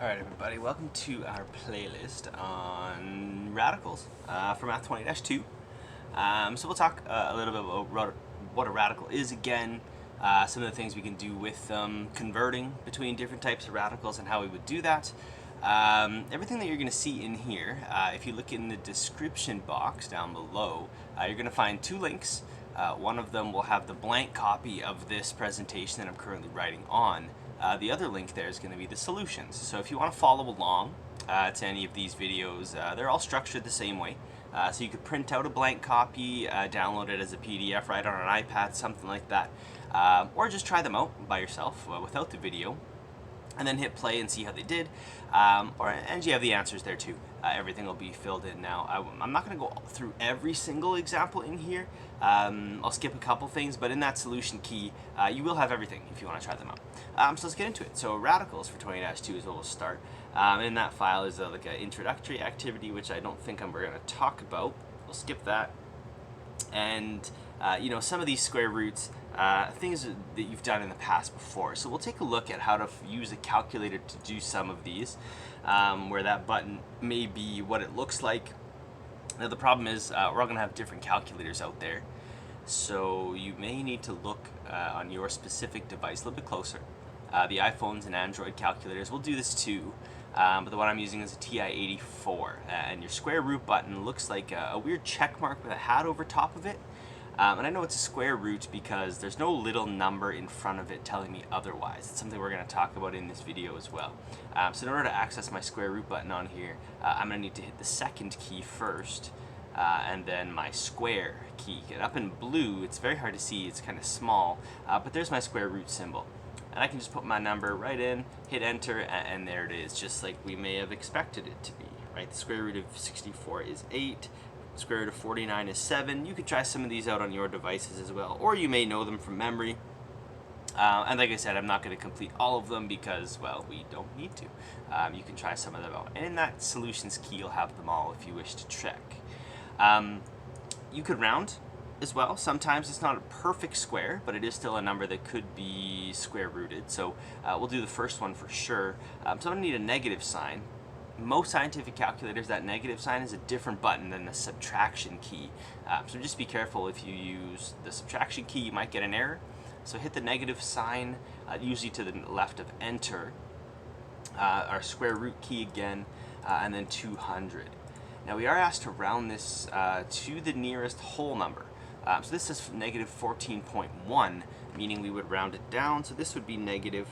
Alright everybody, welcome to our playlist on radicals for Math 20-2. So we'll talk a little bit about what a radical is again, some of the things we can do with converting between different types of radicals and how we would do that. Everything that you're going to see in here, if you look in the description box down below, you're going to find two links. One of them will have the blank copy of this presentation that I'm currently writing on. The other link there is going to be the solutions. So if you want to follow along to any of these videos, they're all structured the same way. So you could print out a blank copy, download it as a PDF, right on an iPad, something like that. Or just try them out by yourself without the video, and then hit play and see how they did. And you have the answers there too. Everything will be filled in now. I'm not going to go through every single example in here. I'll skip a couple things, but in that solution key, you will have everything if you want to try them out. So let's get into it. So radicals for 20-2 is where we'll start. In that file is like an introductory activity, which I don't think we're going to talk about. We'll skip that. And some of these square roots, things that you've done in the past before. So we'll take a look at how to use a calculator to do some of these, where that button may be what it looks like. Now the problem is we're all going to have different calculators out there. So you may need to look on your specific device a little bit closer. The iPhones and Android calculators will do this too. But the one I'm using is a TI-84, and your square root button looks like a weird check mark with a hat over top of it. And I know it's a square root because there's no little number in front of it telling me otherwise. It's something we're going to talk about in this video as well. So in order to access my square root button on here, I'm going to need to hit the second key first, and then my square key. And up in blue, it's very hard to see, it's kind of small, but there's my square root symbol. And I can just put my number right in, hit enter, and there it is, just like we may have expected it to be, right? The square root of 64 is 8, square root of 49 is 7. You could try some of these out on your devices as well, or you may know them from memory. And like I said, I'm not going to complete all of them because, well, we don't need to. You can try some of them out. And in that solutions key, you'll have them all if you wish to check. You could round as well. Sometimes it's not a perfect square, but it is still a number that could be square rooted. So we'll do the first one for sure. So I'm going to need a negative sign. Most scientific calculators, that negative sign is a different button than the subtraction key. So just be careful if you use the subtraction key, you might get an error. So hit the negative sign, usually to the left of enter, our square root key again, and then 200. Now we are asked to round this to the nearest whole number. So this is negative 14.1, meaning we would round it down. So this would be negative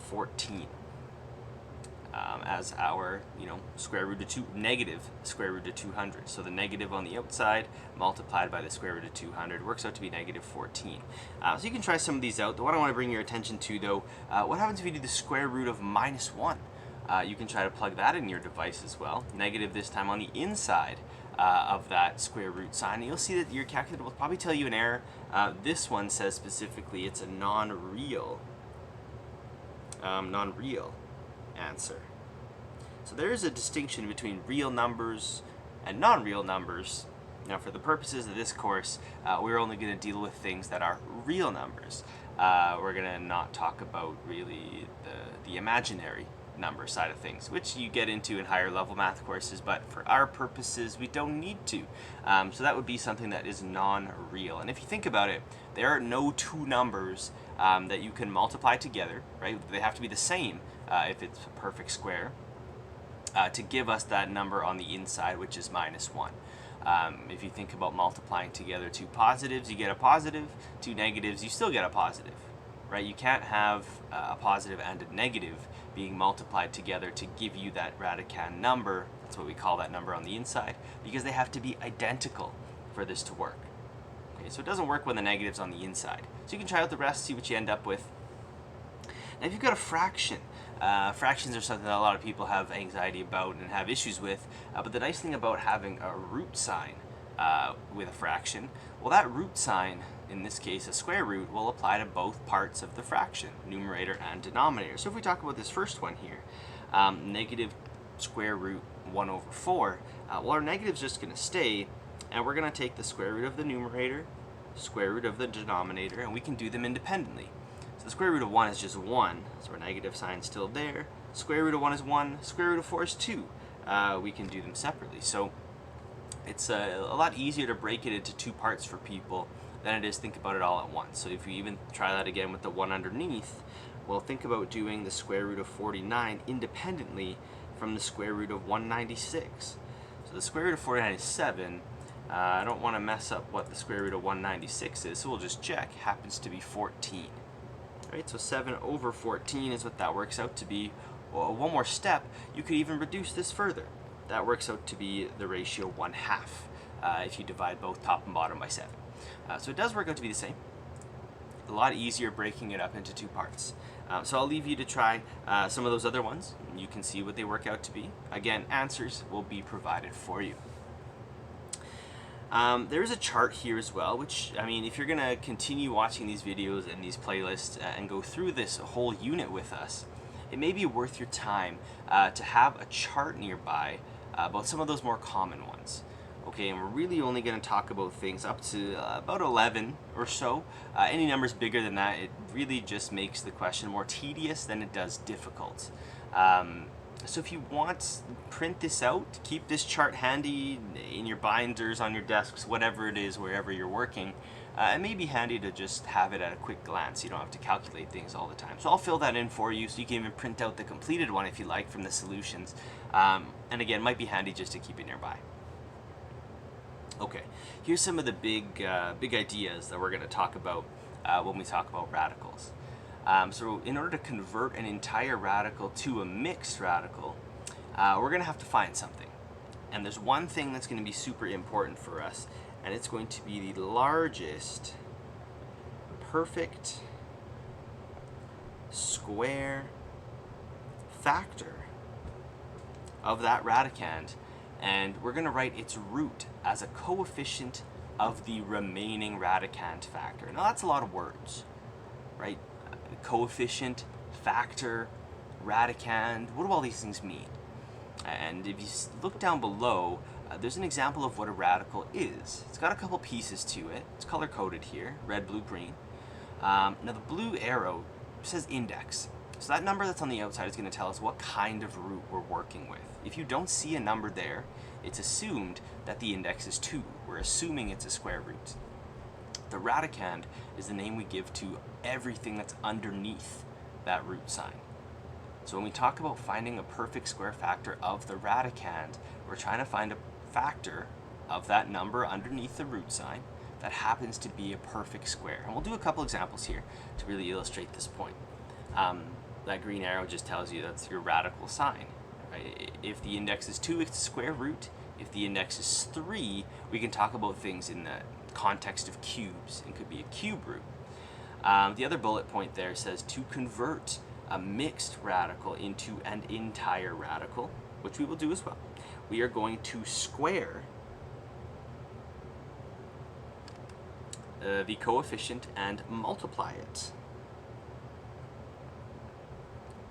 14 as our, square root of negative square root of 200. So the negative on the outside multiplied by the square root of 200 works out to be negative 14. So you can try some of these out. The one I want to bring your attention to, though, what happens if you do the square root of -1? You can try to plug that in your device as well. Negative this time on the inside of that square root sign. And you'll see that your calculator will probably tell you an error. This one says specifically it's a non-real answer. So there is a distinction between real numbers and non-real numbers. Now for the purposes of this course, we're only going to deal with things that are real numbers. We're going to not talk about really the imaginary number side of things, which you get into in higher level math courses, but for our purposes we don't need to. So that would be something that is non-real. And if you think about it, there are no two numbers that you can multiply together, right? They have to be the same if it's a perfect square to give us that number on the inside, which is -1. If you think about multiplying together two positives, you get a positive. Two negatives, you still get a positive, right? You can't have a positive and a negative being multiplied together to give you that Radicand number. That's what we call that number on the inside, because they have to be identical for this to work. Okay, so it doesn't work when the negative's on the inside. So you can try out the rest, see what you end up with. Now if you've got a fraction, fractions are something that a lot of people have anxiety about and have issues with, but the nice thing about having a root sign with a fraction, well, that root sign, in this case a square root, will apply to both parts of the fraction, numerator and denominator. So if we talk about this first one here, negative square root 1 over 4, well, our negative's just going to stay, and we're going to take the square root of the numerator, square root of the denominator, and we can do them independently. So the square root of 1 is just 1, so our negative sign's still there. Square root of 1 is 1. Square root of 4 is 2. We can do them separately. So it's a lot easier to break it into two parts for people than it is think about it all at once. So if you even try that again with the 1 underneath, well, think about doing the square root of 49 independently from the square root of 196. So the square root of 49 is 7. I don't want to mess up what the square root of 196 is, so we'll just check. Happens to be 14. Right, so 7 over 14 is what that works out to be. Well, one more step, you could even reduce this further. That works out to be the ratio 1/2 if you divide both top and bottom by 7. So it does work out to be the same. A lot easier breaking it up into two parts. So I'll leave you to try some of those other ones. You can see what they work out to be. Again, answers will be provided for you. There's a chart here as well, which, I mean, if you're going to continue watching these videos and these playlists and go through this whole unit with us, it may be worth your time to have a chart nearby about some of those more common ones. Okay, and we're really only going to talk about things up to about 11 or so. Any numbers bigger than that, it really just makes the question more tedious than it does difficult. So if you want, print this out, keep this chart handy in your binders, on your desks, whatever it is, wherever you're working. It may be handy to just have it at a quick glance. You don't have to calculate things all the time. So I'll fill that in for you, so you can even print out the completed one if you like from the solutions. And again, it might be handy just to keep it nearby. Okay, here's some of the big ideas that we're going to talk about when we talk about radicals. So in order to convert an entire radical to a mixed radical, we're going to have to find something. And there's one thing that's going to be super important for us, and it's going to be the largest perfect square factor of that radicand, and we're going to write its root as a coefficient of the remaining radicand factor. Now that's a lot of words, right? Coefficient, factor, radicand, what do all these things mean? And if you look down below, there's an example of what a radical is. It's got a couple pieces to it. It's color-coded here, red, blue, green. Now the blue arrow says index. So that number that's on the outside is going to tell us what kind of root we're working with. If you don't see a number there, it's assumed that the index is 2. We're assuming it's a square root. The radicand is the name we give to everything that's underneath that root sign. So when we talk about finding a perfect square factor of the radicand, we're trying to find a factor of that number underneath the root sign that happens to be a perfect square. And we'll do a couple examples here to really illustrate this point. That green arrow just tells you that's your radical sign. Right? If the index is 2, it's a square root. If the index is 3, we can talk about things in the context of cubes. It could be a cube root. The other bullet point there says to convert a mixed radical into an entire radical, which we will do as well. We are going to square the coefficient and multiply it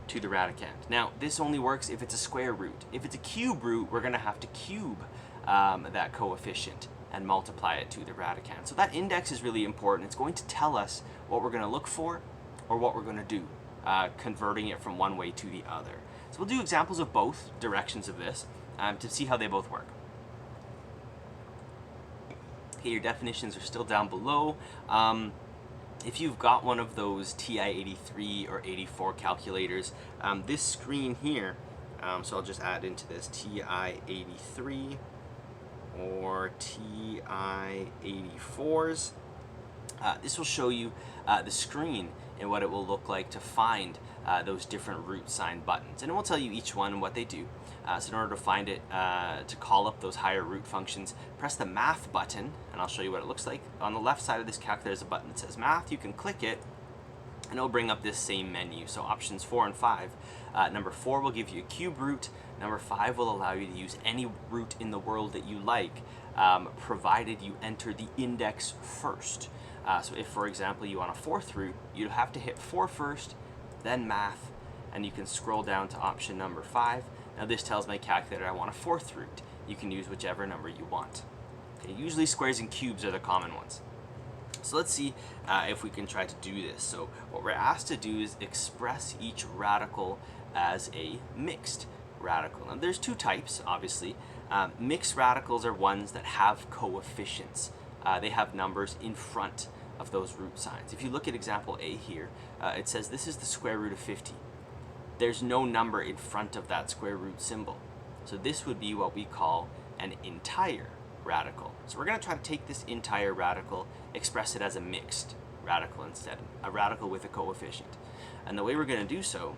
to the radicand. Now, this only works if it's a square root. If it's a cube root, we're going to have to cube that coefficient and multiply it to the radicand. So that index is really important. It's going to tell us what we're going to look for or what we're going to do, converting it from one way to the other. So we'll do examples of both directions of this to see how they both work. Okay, your definitions are still down below. If you've got one of those TI-83 or 84 calculators, this screen here, so I'll just add into this TI-83 or TI-84s. This will show you the screen and what it will look like to find those different root sign buttons. And it will tell you each one and what they do. So in order to find it, to call up those higher root functions, press the math button, and I'll show you what it looks like. On the left side of this calculator, there's a button that says math. You can click it, and it'll bring up this same menu. So options 4 and 5. Number 4 will give you a cube root. Number 5 will allow you to use any root in the world that you like, provided you enter the index first. So if, for example, you want a 4th root, you'd have to hit 4 first, then math, and you can scroll down to option number 5. Now this tells my calculator I want a 4th root. You can use whichever number you want. Okay, usually squares and cubes are the common ones. So let's see if we can try to do this. So what we're asked to do is express each radical as a mixed radical. Now there's two types, obviously. Mixed radicals are ones that have coefficients. They have numbers in front of those root signs. If you look at example A here, it says this is the square root of 50. There's no number in front of that square root symbol. So this would be what we call an entire radical. So we're going to try to take this entire radical, express it as a mixed radical instead, a radical with a coefficient. And the way we're going to do so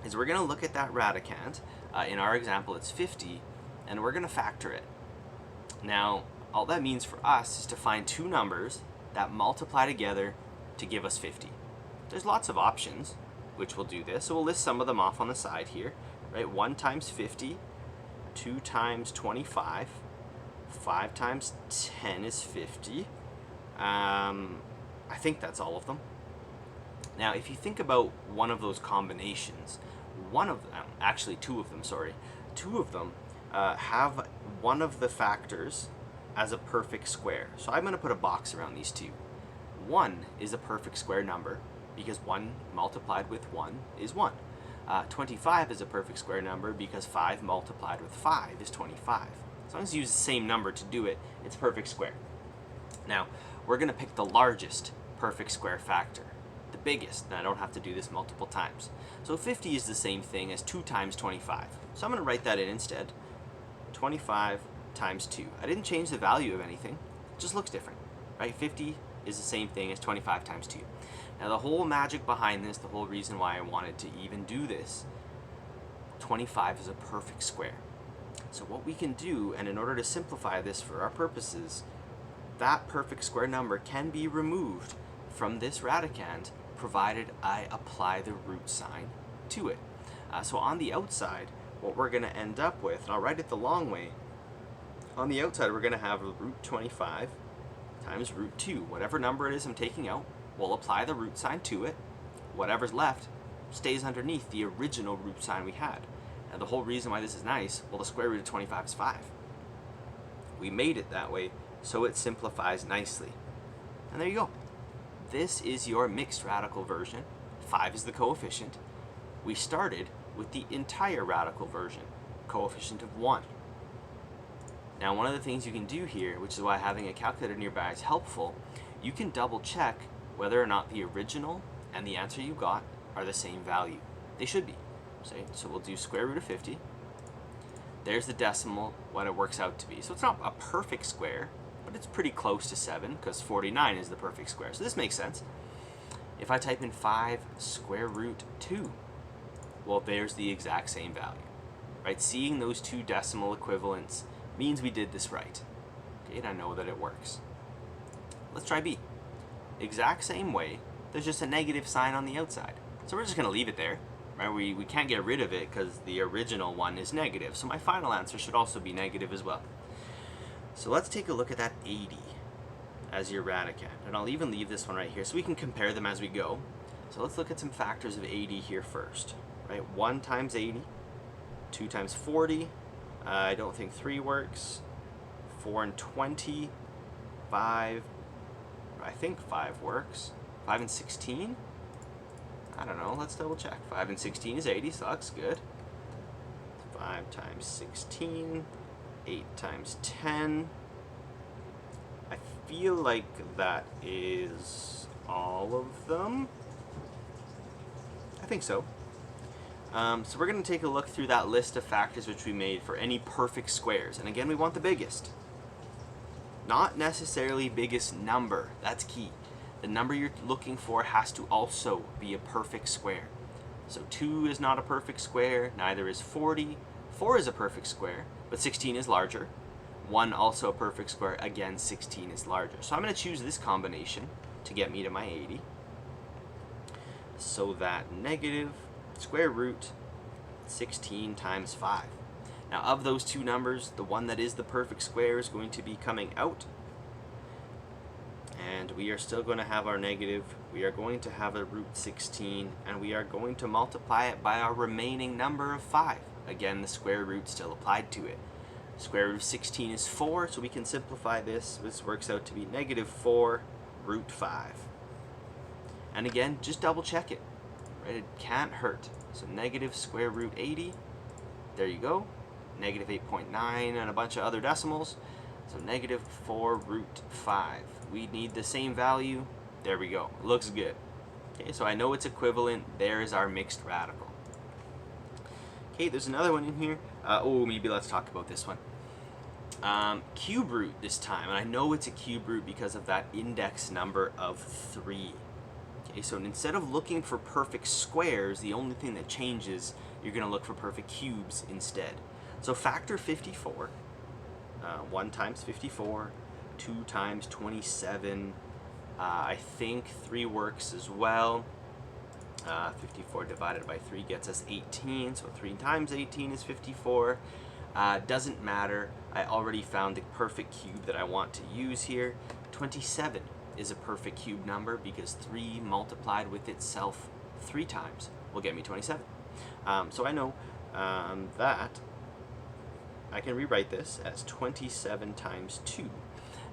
is we're going to look at that radicand. In our example, it's 50, and we're going to factor it. Now, all that means for us is to find two numbers that multiply together to give us 50. There's lots of options which will do this, so we'll list some of them off on the side here. Right? 1 times 50, 2 times 25, 5 times 10 is 50. I think that's all of them. Now, if you think about one of those combinations, one of them, actually two of them, sorry, two of them have one of the factors as a perfect square. So I'm going to put a box around these two. 1 is a perfect square number because 1 multiplied with 1 is 1. 25 is a perfect square number because 5 multiplied with 5 is 25. As long as you use the same number to do it, it's perfect square. Now, we're going to pick the largest perfect square factor, the biggest, and I don't have to do this multiple times. So 50 is the same thing as 2 times 25. So I'm going to write that in instead. 25 times 2. I didn't change the value of anything, it just looks different, right? 50 is the same thing as 25 times 2. Now the whole magic behind this, the whole reason why I wanted to even do this, 25 is a perfect square. So what we can do, and in order to simplify this for our purposes, that perfect square number can be removed from this radicand provided I apply the root sign to it. So on the outside, what we're going to end up with, and I'll write it the long way, on the outside we're going to have root 25 times root 2. Whatever number it is I'm taking out, we'll apply the root sign to it. Whatever's left stays underneath the original root sign we had. Now the whole reason why this is nice, well, the square root of 25 is 5. We made it that way so it simplifies nicely. And there you go. This is your mixed radical version. 5 is the coefficient. We started with the entire radical version, coefficient of 1. Now one of the things you can do here, which is why having a calculator nearby is helpful, you can double check whether or not the original and the answer you got are the same value. They should be. So we'll do square root of 50. There's the decimal, what it works out to be. So it's not a perfect square, but it's pretty close to 7 because 49 is the perfect square. So this makes sense. If I type in 5 square root 2, well, there's the exact same value, right? Seeing those two decimal equivalents means we did this right. Okay, and I know that it works. Let's try B. Exact same way, there's just a negative sign on the outside. So we're just going to leave it there, right? We can't get rid of it because the original one is negative. So my final answer should also be negative as well. So let's take a look at that 80 as your radicand. And I'll even leave this one right here so we can compare them as we go. So let's look at some factors of 80 here first. Right? 1 times 80, 2 times 40, I don't think 3 works, 4 and 20, 5, I think 5 works, 5 and 16, I don't know, let's double check. 5 and 16 is 80, so that's good. 5 times 16, 8 times 10, I feel like that is all of them. I think so. So we're going to take a look through that list of factors which we made for any perfect squares. And again, we want the biggest. Not necessarily biggest number. That's key. The number you're looking for has to also be a perfect square. So 2 is not a perfect square, neither is 40. 4 is a perfect square, but 16 is larger. 1 also a perfect square, again 16 is larger. So I'm going to choose this combination to get me to my 80. So that negative square root 16 times 5. Now of those two numbers, the one that is the perfect square is going to be coming out. And we are still going to have our negative. We are going to have a root 16, and we are going to multiply it by our remaining number of 5. Again, the square root still applied to it. Square root of 16 is 4, so we can simplify this. This works out to be negative 4 root 5. And again, just double check it. right? It can't hurt. So negative square root 80, there you go. Negative 8.9 and a bunch of other decimals. So negative 4 root 5. We need the same value. There we go. Looks good. Okay, so I know it's equivalent. There is our mixed radical. Okay, there's another one in here. Maybe let's talk about this one. Cube root this time, and I know it's a cube root because of that index number of 3. Okay, so instead of looking for perfect squares, the only thing that changes, you're going to look for perfect cubes instead. So factor 54. 1 times 54, 2 times 27. I think 3 works as well. 54 divided by 3 gets us 18, so 3 times 18 is 54. Doesn't matter. I already found the perfect cube that I want to use here. 27 is a perfect cube number because 3 multiplied with itself 3 times will get me 27. So I know that I can rewrite this as 27 times 2.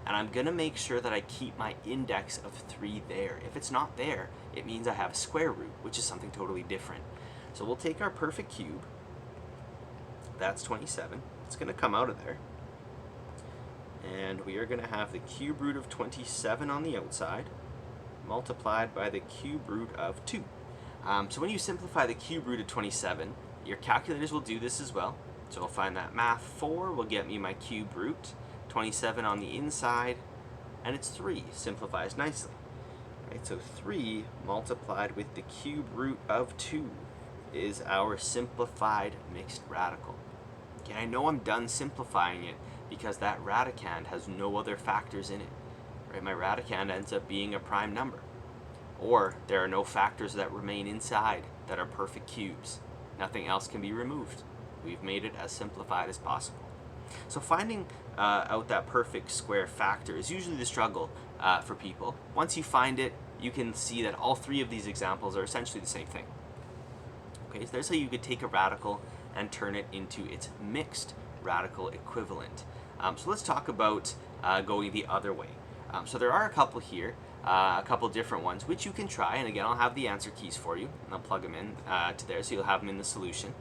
And I'm going to make sure that I keep my index of 3 there. If it's not there, it means I have a square root, which is something totally different. So we'll take our perfect cube. That's 27. It's going to come out of there. And we are going to have the cube root of 27 on the outside multiplied by the cube root of 2. So when you simplify the cube root of 27, your calculators will do this as well. So I'll find that math 4 will get me my cube root, 27 on the inside, and it's 3. Simplifies nicely. Right, so 3 multiplied with the cube root of 2 is our simplified mixed radical. Okay, I know I'm done simplifying it because that radicand has no other factors in it. Right, my radicand ends up being a prime number. Or there are no factors that remain inside that are perfect cubes. Nothing else can be removed. We've made it as simplified as possible. So finding out that perfect square factor is usually the struggle for people. Once you find it, you can see that all 3 of these examples are essentially the same thing. Okay, so there's how you could take a radical and turn it into its mixed radical equivalent. So let's talk about going the other way. So there are a couple here, a couple different ones, which you can try. And again, I'll have the answer keys for you, and I'll plug them in to there, so you'll have them in the solution.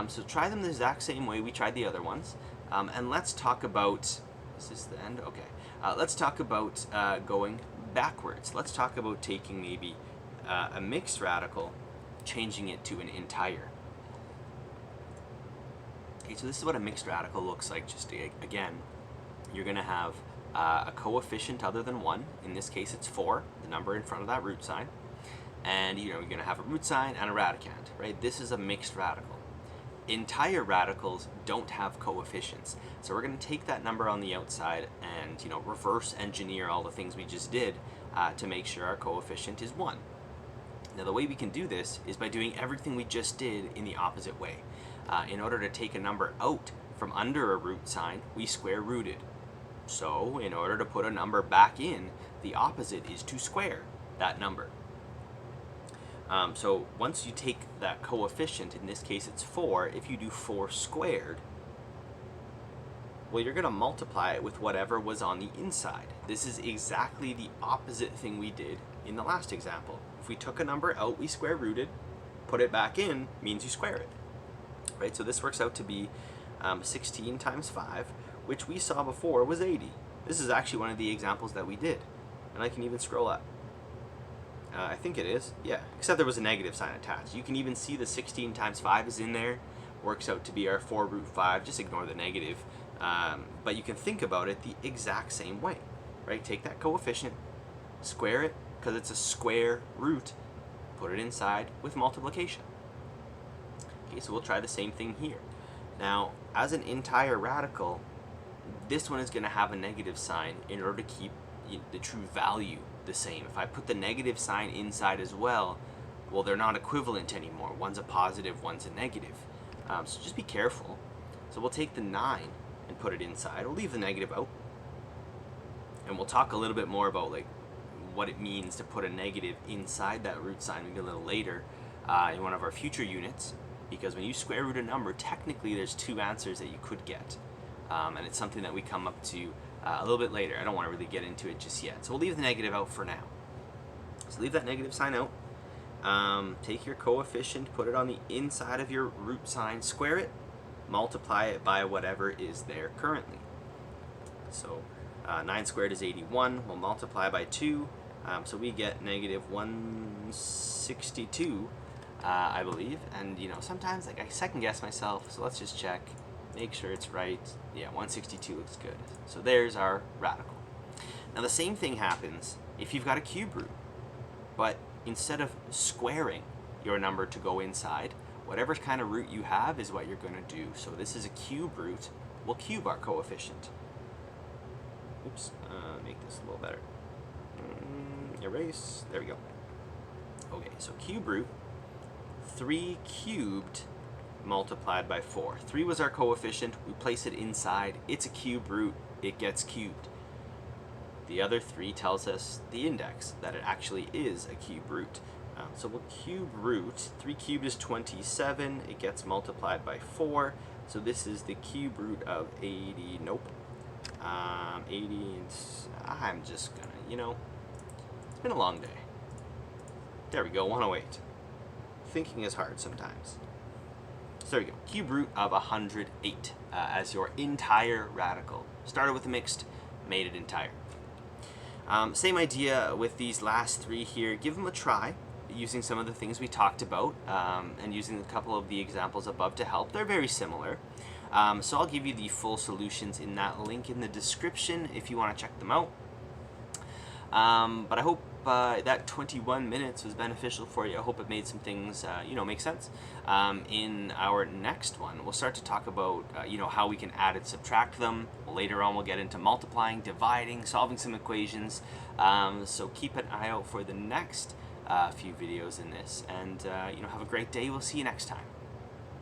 So try them the exact same way we tried the other ones. And let's talk about, is this the end? Okay. Let's talk about going backwards. Let's talk about taking maybe a mixed radical, changing it to an entire. Okay, so this is what a mixed radical looks like. Just again, you're going to have a coefficient other than 1. In this case, it's 4, the number in front of that root sign. And you're going to have a root sign and a radicand, right? This is a mixed radical. Entire radicals don't have coefficients. So we're going to take that number on the outside and reverse engineer all the things we just did to make sure our coefficient is 1. Now the way we can do this is by doing everything we just did in the opposite way. In order to take a number out from under a root sign, we square rooted. So in order to put a number back in, the opposite is to square that number. So once you take that coefficient, in this case it's 4, if you do 4 squared, well, you're going to multiply it with whatever was on the inside. This is exactly the opposite thing we did in the last example. If we took a number out, we square rooted, put it back in, means you square it. Right, so this works out to be 16 times 5, which we saw before was 80. This is actually one of the examples that we did. And I can even scroll up. I think it is, yeah, except there was a negative sign attached. You can even see the 16 times 5 is in there. Works out to be our 4 root 5, just ignore the negative. But you can think about it the exact same way, right? Take that coefficient, square it, because it's a square root, put it inside with multiplication. Okay, so we'll try the same thing here. Now, as an entire radical, this one is going to have a negative sign in order to keep the true value the same. If I put the negative sign inside as well, well, they're not equivalent anymore. One's a positive, one's a negative. So just be careful. So we'll take the 9 and put it inside. We'll leave the negative out. And we'll talk a little bit more about what it means to put a negative inside that root sign maybe a little later in one of our future units. Because when you square root a number, technically there's 2 answers that you could get. And it's something that we come up to a little bit later. I don't want to really get into it just yet. So we'll leave the negative out for now. So leave that negative sign out. take your coefficient, put it on the inside of your root sign, square it, multiply it by whatever is there currently. So 9 squared is 81. We'll multiply by 2. So we get negative 162, I believe. And sometimes I second guess myself, so let's just check, make sure it's right. Yeah, 162 looks good. So there's our radical. Now the same thing happens if you've got a cube root, but instead of squaring your number to go inside, whatever kind of root you have is what you're going to do. So this is a cube root. We'll cube our coefficient. Oops, make this a little better. Erase, there we go. Okay, so cube root, 3 cubed multiplied by 4. 3 was our coefficient, we place it inside, it's a cube root, it gets cubed. The other 3 tells us the index, that it actually is a cube root. So we'll cube root, 3 cubed is 27, it gets multiplied by 4, so this is the cube root of 80, nope. 80, and I'm just gonna, it's been a long day. There we go, 108. Thinking is hard sometimes. So there we go, cube root of 108 as your entire radical. Started with a mixed, made it entire. Same idea with these last 3 here. Give them a try using some of the things we talked about and using a couple of the examples above to help. They're very similar. So I'll give you the full solutions in that link in the description if you want to check them out. But I hope that 21 minutes was beneficial for you. I hope it made some things, make sense. In our next one, we'll start to talk about, how we can add and subtract them. Later on, we'll get into multiplying, dividing, solving some equations. So keep an eye out for the next few videos in this. And, have a great day. We'll see you next time.